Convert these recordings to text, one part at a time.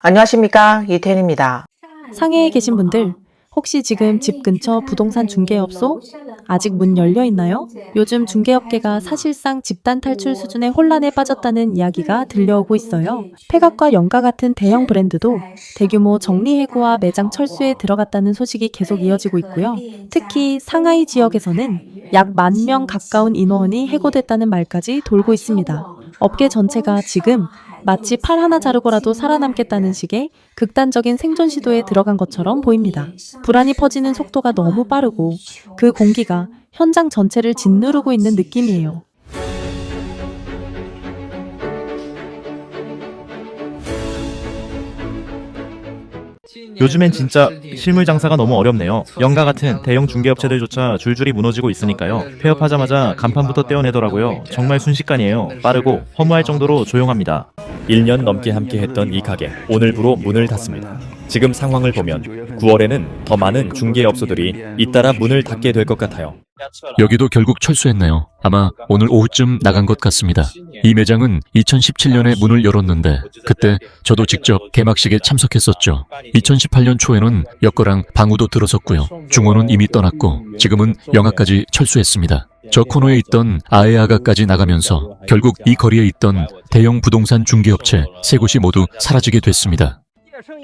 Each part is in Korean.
안녕하십니까, 이태현입니다. 상해에 계신 분들, 혹시 지금 집 근처 부동산 중개업소 아직 문 열려 있나요? 요즘 중개업계가 사실상 집단 탈출 수준의 혼란에 빠졌다는 이야기가 들려오고 있어요. 폐각과 영가 같은 대형 브랜드도 대규모 정리해고와 매장 철수에 들어갔다는 소식이 계속 이어지고 있고요. 특히 상하이 지역에서는 약 10,000명 가까운 인원이 해고됐다는 말까지 돌고 있습니다. 업계 전체가 지금 마치 팔 하나 자르고라도 살아남겠다는 식의 극단적인 생존 시도에 들어간 것처럼 보입니다. 불안이 퍼지는 속도가 너무 빠르고 그 공기가 현장 전체를 짓누르고 있는 느낌이에요. 요즘엔 진짜 실물 장사가 너무 어렵네요. 영가 같은 대형 중개업체들조차 줄줄이 무너지고 있으니까요. 폐업하자마자 간판부터 떼어내더라고요. 정말 순식간이에요. 빠르고 허무할 정도로 조용합니다. 1년 넘게 함께했던 이 가게, 오늘부로 문을 닫습니다. 지금 상황을 보면 9월에는 더 많은 중개업소들이 잇따라 문을 닫게 될 것 같아요. 여기도 결국 철수했네요. 아마 오늘 오후쯤 나간 것 같습니다. 이 매장은 2017년에 문을 열었는데 그때 저도 직접 개막식에 참석했었죠. 2018년 초에는 여거랑 방우도 들어섰고요. 중원은 이미 떠났고 지금은 영하까지 철수했습니다. 저 코너에 있던 아에아가까지 나가면서 결국 이 거리에 있던 대형 부동산 중개업체 3곳이 모두 사라지게 됐습니다.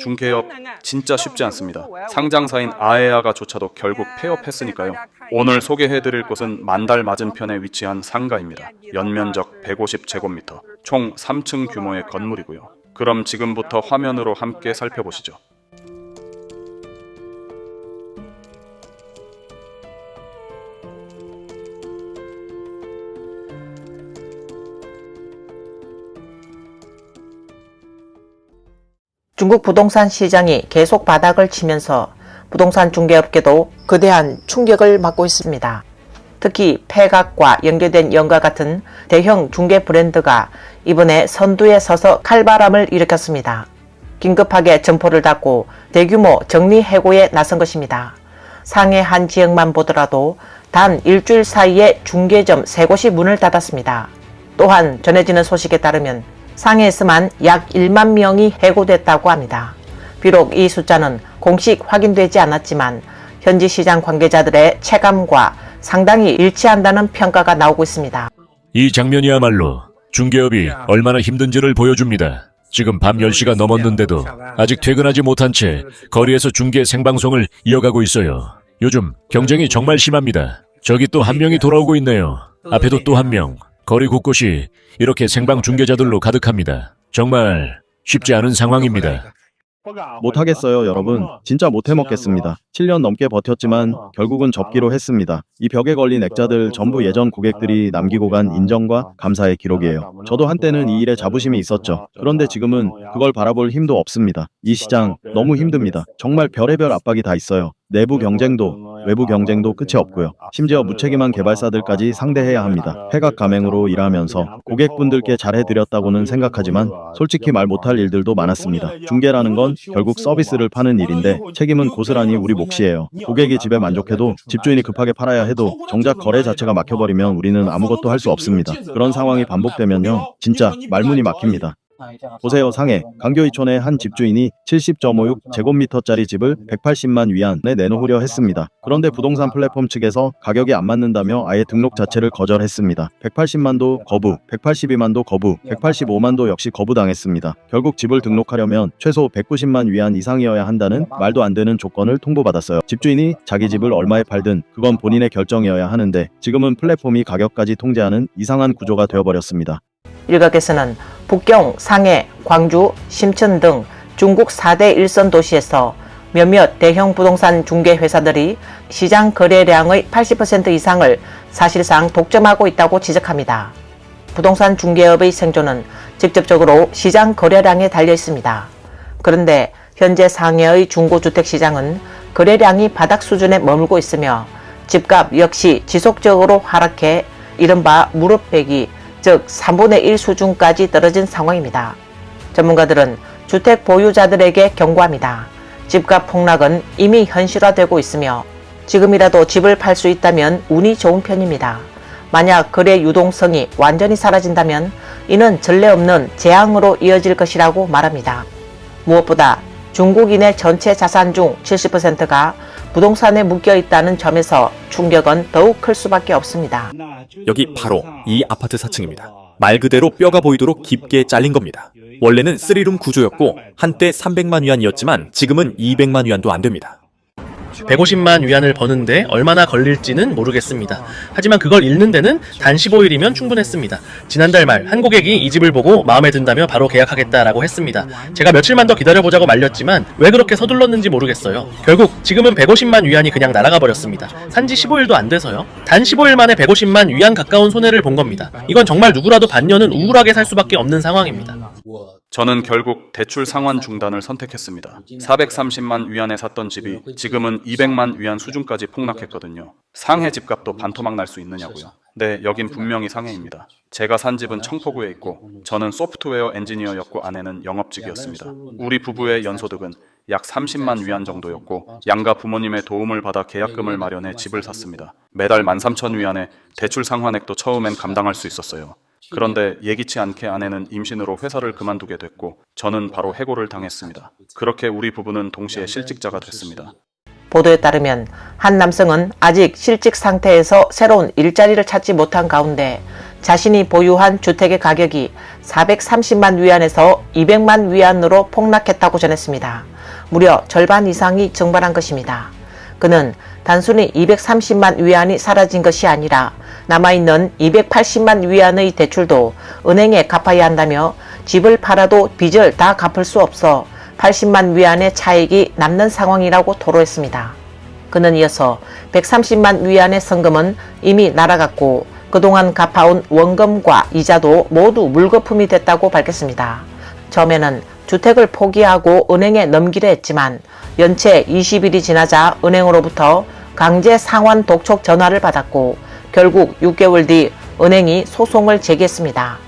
중개업 진짜 쉽지 않습니다. 상장사인 아에아가조차도 결국 폐업했으니까요. 오늘 소개해드릴 곳은 만달 맞은편에 위치한 상가입니다. 연면적 150제곱미터, 총 3층 규모의 건물이고요. 그럼 지금부터 화면으로 함께 살펴보시죠. 중국 부동산 시장이 계속 바닥을 치면서 부동산 중개업계도 거대한 충격을 받고 있습니다. 특히 폐각과 연계된 영가 같은 대형 중개 브랜드가 이번에 선두에 서서 칼바람을 일으켰습니다. 긴급하게 점포를 닫고 대규모 정리해고에 나선 것입니다. 상해 한 지역만 보더라도 단 일주일 사이에 중개점 3곳이 문을 닫았습니다. 또한 전해지는 소식에 따르면 상해에서만 약 1만 명이 해고됐다고 합니다. 비록 이 숫자는 공식 확인되지 않았지만 현지 시장 관계자들의 체감과 상당히 일치한다는 평가가 나오고 있습니다. 이 장면이야말로 중개업이 얼마나 힘든지를 보여줍니다. 지금 밤 10시가 넘었는데도 아직 퇴근하지 못한 채 거리에서 중개 생방송을 이어가고 있어요. 요즘 경쟁이 정말 심합니다. 저기 또 한 명이 돌아오고 있네요. 앞에도 또 한 명. 거리 곳곳이 이렇게 생방 중개자들로 가득합니다. 정말 쉽지 않은 상황입니다. 못하겠어요, 여러분. 진짜 못해먹겠습니다. 7년 넘게 버텼지만 결국은 접기로 했습니다. 이 벽에 걸린 액자들 전부 예전 고객들이 남기고 간 인정과 감사의 기록이에요. 저도 한때는 이 일에 자부심이 있었죠. 그런데 지금은 그걸 바라볼 힘도 없습니다. 이 시장 너무 힘듭니다. 정말 별의별 압박이 다 있어요. 내부 경쟁도 외부 경쟁도 끝이 없고요. 심지어 무책임한 개발사들까지 상대해야 합니다. 폐각 가맹으로 일하면서 고객분들께 잘해드렸다고는 생각하지만 솔직히 말 못할 일들도 많았습니다. 중개라는 건 결국 서비스를 파는 일인데 책임은 고스란히 우리 몫이에요. 고객이 집에 만족해도 집주인이 급하게 팔아야 해도 정작 거래 자체가 막혀버리면 우리는 아무것도 할 수 없습니다. 그런 상황이 반복되면요, 진짜 말문이 막힙니다. 보세요. 상해 강교이촌의 한 집주인이 70.56제곱미터짜리 집을 180만 위안에 내놓으려 했습니다. 그런데 부동산 플랫폼 측에서 가격이 안 맞는다며 아예 등록 자체를 거절했습니다. 180만도 거부, 182만도 거부, 185만도 역시 거부당했습니다. 결국 집을 등록하려면 최소 190만 위안 이상이어야 한다는 말도 안 되는 조건을 통보받았어요. 집주인이 자기 집을 얼마에 팔든 그건 본인의 결정이어야 하는데 지금은 플랫폼이 가격까지 통제하는 이상한 구조가 되어버렸습니다. 일각에서는 북경, 상해, 광주, 심천 등 중국 4대 일선 도시에서 몇몇 대형 부동산 중개 회사들이 시장 거래량의 80% 이상을 사실상 독점하고 있다고 지적합니다. 부동산 중개업의 생존은 직접적으로 시장 거래량에 달려 있습니다. 그런데 현재 상해의 중고주택 시장은 거래량이 바닥 수준에 머물고 있으며 집값 역시 지속적으로 하락해 이른바 무릎배기, 즉 3분의 1 수준까지 떨어진 상황입니다. 전문가들은 주택 보유자들에게 경고합니다. 집값 폭락은 이미 현실화되고 있으며 지금이라도 집을 팔 수 있다면 운이 좋은 편입니다. 만약 거래 유동성이 완전히 사라진다면 이는 전례 없는 재앙으로 이어질 것이라고 말합니다. 무엇보다 중국인의 전체 자산 중 70%가 부동산에 묶여 있다는 점에서 충격은 더욱 클 수밖에 없습니다. 여기 바로 이 아파트 4층입니다. 말 그대로 뼈가 보이도록 깊게 잘린 겁니다. 원래는 3룸 구조였고 한때 300만 위안이었지만 지금은 200만 위안도 안 됩니다. 150만 위안을 버는데 얼마나 걸릴지는 모르겠습니다. 하지만 그걸 잃는 데는 단 15일이면 충분했습니다. 지난달 말 한 고객이 이 집을 보고 마음에 든다며 바로 계약하겠다라고 했습니다. 제가 며칠만 더 기다려보자고 말렸지만 왜 그렇게 서둘렀는지 모르겠어요. 결국 지금은 150만 위안이 그냥 날아가 버렸습니다. 산지 15일도 안 돼서요. 단 15일 만에 150만 위안 가까운 손해를 본 겁니다. 이건 정말 누구라도 반년은 우울하게 살 수밖에 없는 상황입니다. 저는 결국 대출 상환 중단을 선택했습니다. 430만 위안에 샀던 집이 지금은 200만 위안 수준까지 폭락했거든요. 상해 집값도 반토막 날 수 있느냐고요. 네, 여긴 분명히 상해입니다. 제가 산 집은 청포구에 있고 저는 소프트웨어 엔지니어였고 아내는 영업직이었습니다. 우리 부부의 연소득은 약 30만 위안 정도였고 양가 부모님의 도움을 받아 계약금을 마련해 집을 샀습니다. 매달 13,000 위안에 대출 상환액도 처음엔 감당할 수 있었어요. 그런데 예기치 않게 아내는 임신으로 회사를 그만두게 됐고 저는 바로 해고를 당했습니다. 그렇게 우리 부부는 동시에 실직자가 됐습니다. 보도에 따르면 한 남성은 아직 실직 상태에서 새로운 일자리를 찾지 못한 가운데 자신이 보유한 주택의 가격이 430만 위안에서 200만 위안으로 폭락했다고 전했습니다. 무려 절반 이상이 증발한 것입니다. 그는 단순히 230만 위안이 사라진 것이 아니라 남아있는 280만 위안의 대출도 은행에 갚아야 한다며 집을 팔아도 빚을 다 갚을 수 없어 80만 위안의 차익이 남는 상황이라고 토로했습니다. 그는 이어서 130만 위안의 성금은 이미 날아갔고 그동안 갚아온 원금과 이자도 모두 물거품이 됐다고 밝혔습니다. 처음에는 주택을 포기하고 은행에 넘기려 했지만 연체 20일이 지나자 은행으로부터 강제 상환 독촉 전화를 받았고 결국 6개월 뒤 은행이 소송을 제기했습니다.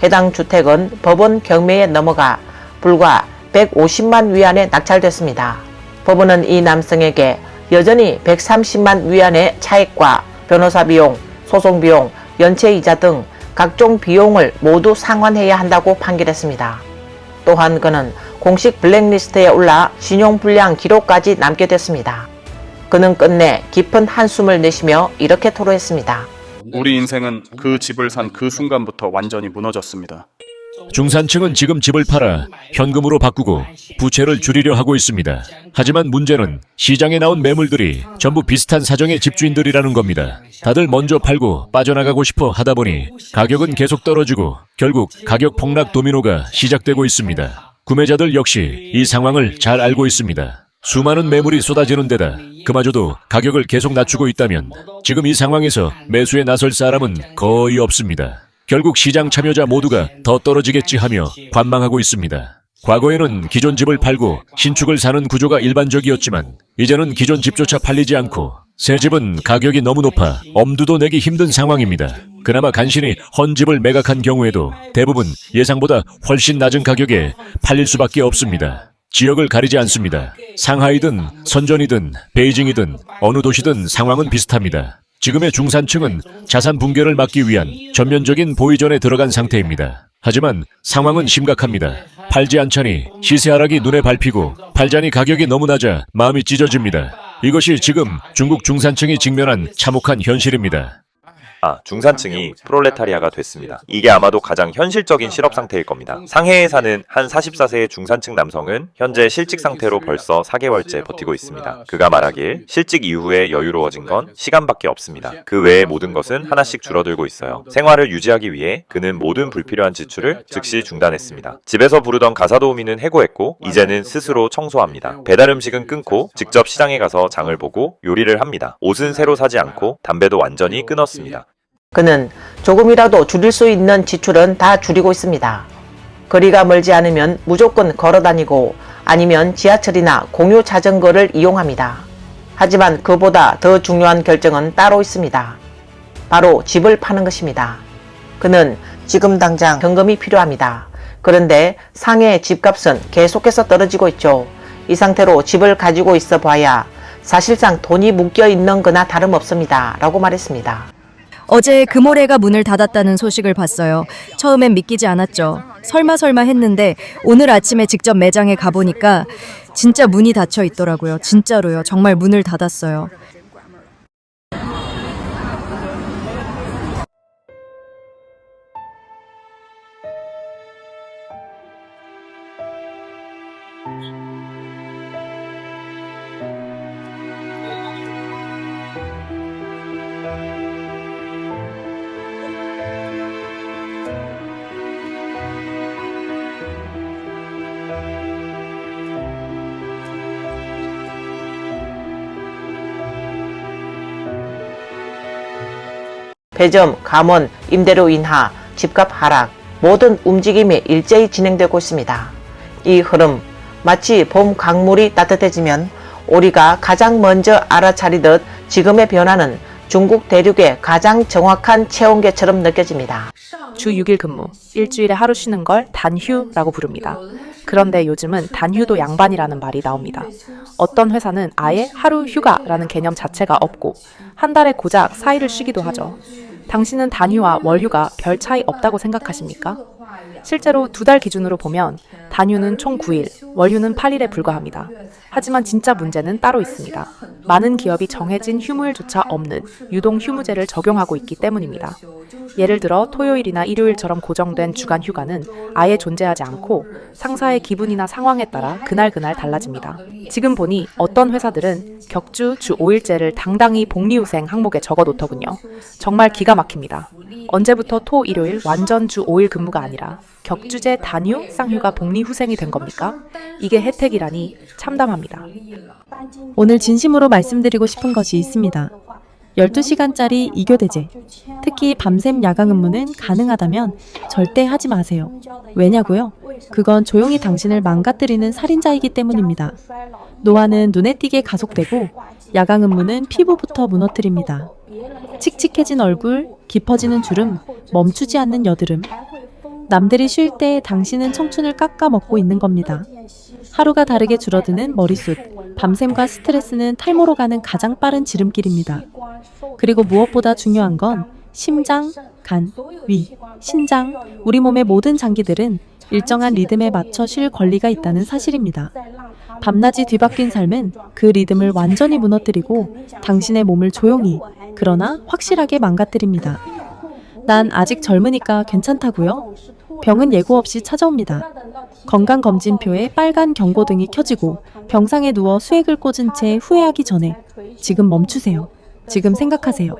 해당 주택은 법원 경매에 넘어가 불과 150만 위안에 낙찰됐습니다. 법원은 이 남성에게 여전히 130만 위안의 차익과 변호사 비용, 소송 비용, 연체 이자 등 각종 비용을 모두 상환해야 한다고 판결했습니다. 또한 그는 공식 블랙리스트에 올라 신용불량 기록까지 남게 됐습니다. 그는 끝내 깊은 한숨을 내쉬며 이렇게 토로했습니다. 우리 인생은 그 집을 산 그 순간부터 완전히 무너졌습니다. 중산층은 지금 집을 팔아 현금으로 바꾸고 부채를 줄이려 하고 있습니다. 하지만 문제는 시장에 나온 매물들이 전부 비슷한 사정의 집주인들이라는 겁니다. 다들 먼저 팔고 빠져나가고 싶어 하다 보니 가격은 계속 떨어지고 결국 가격 폭락 도미노가 시작되고 있습니다. 구매자들 역시 이 상황을 잘 알고 있습니다. 수많은 매물이 쏟아지는 데다 그마저도 가격을 계속 낮추고 있다면 지금 이 상황에서 매수에 나설 사람은 거의 없습니다. 결국 시장 참여자 모두가 더 떨어지겠지 하며 관망하고 있습니다. 과거에는 기존 집을 팔고 신축을 사는 구조가 일반적이었지만 이제는 기존 집조차 팔리지 않고 새 집은 가격이 너무 높아 엄두도 내기 힘든 상황입니다. 그나마 간신히 헌 집을 매각한 경우에도 대부분 예상보다 훨씬 낮은 가격에 팔릴 수밖에 없습니다. 지역을 가리지 않습니다. 상하이든 선전이든 베이징이든 어느 도시든 상황은 비슷합니다. 지금의 중산층은 자산 붕괴를 막기 위한 전면적인 보이전에 들어간 상태입니다. 하지만 상황은 심각합니다. 팔지 않자니 시세 하락이 눈에 밟히고 팔자니 가격이 너무 낮아 마음이 찢어집니다. 이것이 지금 중국 중산층이 직면한 참혹한 현실입니다. 중산층이 프롤레타리아가 됐습니다. 이게 아마도 가장 현실적인 실업 상태일 겁니다. 상해에 사는 한 44세의 중산층 남성은 현재 실직 상태로 벌써 4개월째 버티고 있습니다. 그가 말하길 실직 이후에 여유로워진 건 시간밖에 없습니다. 그 외의 모든 것은 하나씩 줄어들고 있어요. 생활을 유지하기 위해 그는 모든 불필요한 지출을 즉시 중단했습니다. 집에서 부르던 가사도우미는 해고했고 이제는 스스로 청소합니다. 배달 음식은 끊고 직접 시장에 가서 장을 보고 요리를 합니다. 옷은 새로 사지 않고 담배도 완전히 끊었습니다. 그는 조금이라도 줄일 수 있는 지출은 다 줄이고 있습니다. 거리가 멀지 않으면 무조건 걸어 다니고 아니면 지하철이나 공유 자전거를 이용합니다. 하지만 그보다 더 중요한 결정은 따로 있습니다. 바로 집을 파는 것입니다. 그는 지금 당장 현금이 필요합니다. 그런데 상해의 집값은 계속해서 떨어지고 있죠. 이 상태로 집을 가지고 있어 봐야 사실상 돈이 묶여 있는 거나 다름없습니다. 라고 말했습니다. 어제 금오래가 문을 닫았다는 소식을 봤어요. 처음엔 믿기지 않았죠. 설마 했는데 오늘 아침에 직접 매장에 가보니까 진짜 문이 닫혀 있더라고요. 진짜로요. 정말 문을 닫았어요. 배점, 감원, 임대료 인하, 집값 하락, 모든 움직임이 일제히 진행되고 있습니다. 이 흐름, 마치 봄 강물이 따뜻해지면 우리가 가장 먼저 알아차리듯 지금의 변화는 중국 대륙의 가장 정확한 체온계처럼 느껴집니다. 주 6일 근무, 일주일에 하루 쉬는 걸 단휴라고 부릅니다. 그런데 요즘은 단휴도 양반이라는 말이 나옵니다. 어떤 회사는 아예 하루 휴가라는 개념 자체가 없고 한 달에 고작 4일을 쉬기도 하죠. 당신은 단휴와 월휴가 별 차이 없다고 생각하십니까? 실제로 2달 기준으로 보면 단휴는 총 9일, 월휴는 8일에 불과합니다. 하지만 진짜 문제는 따로 있습니다. 많은 기업이 정해진 휴무일조차 없는 유동 휴무제를 적용하고 있기 때문입니다. 예를 들어 토요일이나 일요일처럼 고정된 주간 휴가는 아예 존재하지 않고 상사의 기분이나 상황에 따라 그날 달라집니다. 지금 보니 어떤 회사들은 격주 주 5일제를 당당히 복리후생 항목에 적어놓더군요. 정말 기가 막힙니다. 언제부터 토, 일요일 완전 주 5일 근무가 아니라 격주제 단휴, 쌍휴가 복리후생이 된 겁니까? 이게 혜택이라니 참담합니다. 오늘 진심으로 말씀드리고 싶은 것이 있습니다. 12시간짜리 2교대제, 특히 밤샘 야간 근무는 가능하다면 절대 하지 마세요. 왜냐고요? 그건 조용히 당신을 망가뜨리는 살인자이기 때문입니다. 노화는 눈에 띄게 가속되고 야간 근무는 피부부터 무너뜨립니다. 칙칙해진 얼굴, 깊어지는 주름, 멈추지 않는 여드름. 남들이 쉴 때 당신은 청춘을 깎아먹고 있는 겁니다. 하루가 다르게 줄어드는 머리숱, 밤샘과 스트레스는 탈모로 가는 가장 빠른 지름길입니다. 그리고 무엇보다 중요한 건 심장, 간, 위, 신장, 우리 몸의 모든 장기들은 일정한 리듬에 맞춰 쉴 권리가 있다는 사실입니다. 밤낮이 뒤바뀐 삶은 그 리듬을 완전히 무너뜨리고 당신의 몸을 조용히, 그러나 확실하게 망가뜨립니다. 난 아직 젊으니까 괜찮다고요? 병은 예고 없이 찾아옵니다. 건강검진표에 빨간 경고등이 켜지고 병상에 누워 수액을 꽂은 채 후회하기 전에 지금 멈추세요. 지금 생각하세요.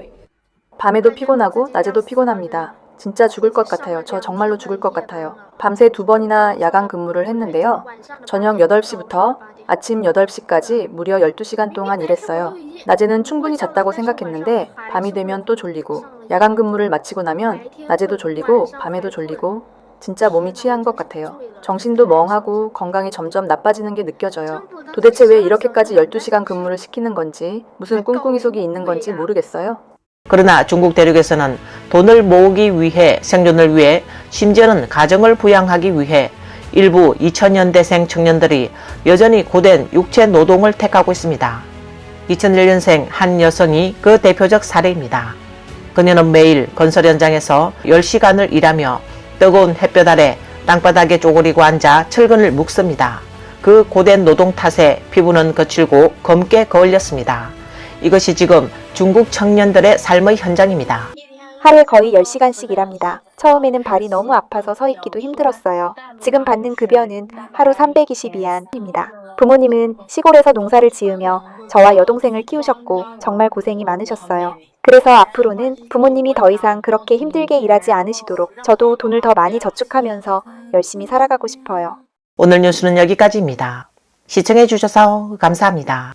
밤에도 피곤하고 낮에도 피곤합니다. 진짜 죽을 것 같아요. 저 정말로 죽을 것 같아요. 밤새 2번이나 야간 근무를 했는데요. 저녁 8시부터 아침 8시까지 무려 12시간 동안 일했어요. 낮에는 충분히 잤다고 생각했는데 밤이 되면 또 졸리고 야간 근무를 마치고 나면 낮에도 졸리고 밤에도 졸리고 진짜 몸이 취한 것 같아요. 정신도 멍하고 건강이 점점 나빠지는 게 느껴져요. 도대체 왜 이렇게까지 12시간 근무를 시키는 건지 무슨 꿍꿍이 속이 있는 건지 모르겠어요. 그러나 중국 대륙에서는 돈을 모으기 위해 생존을 위해 심지어는 가정을 부양하기 위해 일부 2000년대생 청년들이 여전히 고된 육체 노동을 택하고 있습니다. 2001년생 한 여성이 그 대표적 사례입니다. 그녀는 매일 건설 현장에서 10시간을 일하며 뜨거운 햇볕 아래 땅바닥에 쪼그리고 앉아 철근을 묶습니다. 그 고된 노동 탓에 피부는 거칠고 검게 거울렸습니다. 이것이 지금 중국 청년들의 삶의 현장입니다. 하루에 거의 10시간씩 일합니다. 처음에는 발이 너무 아파서 서 있기도 힘들었어요. 지금 받는 급여는 하루 322안입니다. 부모님은 시골에서 농사를 지으며 저와 여동생을 키우셨고 정말 고생이 많으셨어요. 그래서 앞으로는 부모님이 더 이상 그렇게 힘들게 일하지 않으시도록 저도 돈을 더 많이 저축하면서 열심히 살아가고 싶어요. 오늘 뉴스는 여기까지입니다. 시청해 주셔서 감사합니다.